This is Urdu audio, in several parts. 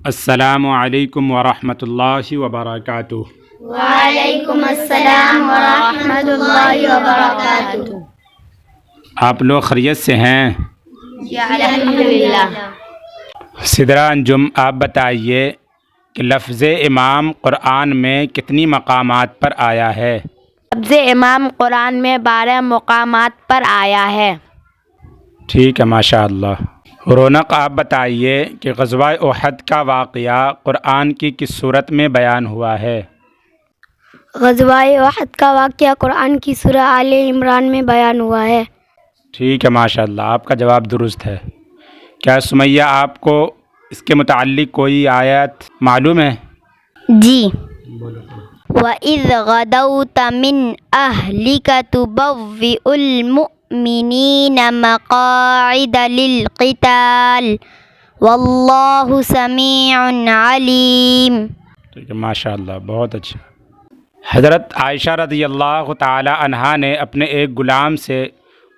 السلام علیکم ورحمۃ اللہ وبرکاتہ۔ وعلیکم السلام ورحمۃ اللہ وبرکاتہ۔ آپ لوگ خیریت سے ہیں؟ جی الحمدللہ۔ سدرا انجم، آپ بتائیے کہ لفظ امام قرآن میں کتنی مقامات پر آیا ہے؟ لفظ امام قرآن میں 12 مقامات پر آیا ہے۔ ٹھیک ہے، ماشاء اللہ۔ رونق، آپ بتائیے کہ غزوہ احد کا واقعہ قرآن کی کس صورت میں بیان ہوا ہے؟ غزوہ احد کا واقعہ قرآن کی سورہ آل عمران میں بیان ہوا ہے۔ ٹھیک ہے، ماشاء اللہ، آپ کا جواب درست ہے۔ کیا سمیہ آپ کو اس کے متعلق کوئی آیت معلوم ہے؟ جی۔ وَإِذْ غَدَوْتَ مِنْ أَهْلِكَ تُبَوِّئُ الْمُؤْمِنِينَ مَقَاعِدَ لِلْقِتَالِ وَاللَّهُ سَمِيعٌ عَلِيمٌ۔ ٹھیک ہے، ماشاء اللہ، بہت اچھا۔ حضرت عائشہ رضی اللہ تعالی عنہا نے اپنے ایک غلام سے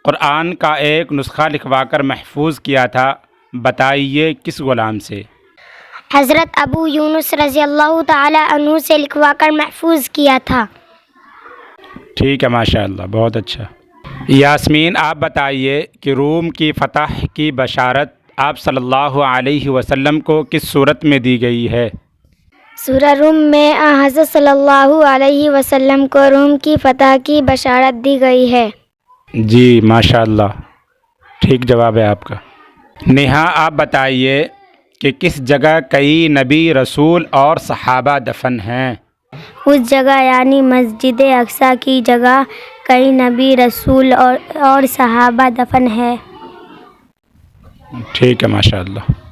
قرآن کا ایک نسخہ لکھوا کر محفوظ کیا تھا، بتائیے کس غلام سے؟ حضرت ابو یونس رضی اللہ تعالی عنہ سے لکھوا کر محفوظ کیا تھا۔ ٹھیک ہے، ماشاء اللہ، بہت اچھا۔ یاسمین، آپ بتائیے کہ روم کی فتح کی بشارت آپ صلی اللہ علیہ وسلم کو کس صورت میں دی گئی ہے؟ سورہ روم میں حضرت صلی اللہ علیہ وسلم کو روم کی فتح کی بشارت دی گئی ہے۔ جی، ماشاء اللہ، ٹھیک جواب ہے آپ کا۔ نیہا، آپ بتائیے کہ کس جگہ کئی نبی، رسول اور صحابہ دفن ہیں؟ اس جگہ یعنی مسجد اقصیٰ کی جگہ کئی نبی، رسول اور صحابہ دفن ہے۔ ٹھیک ہے، ماشاء اللہ۔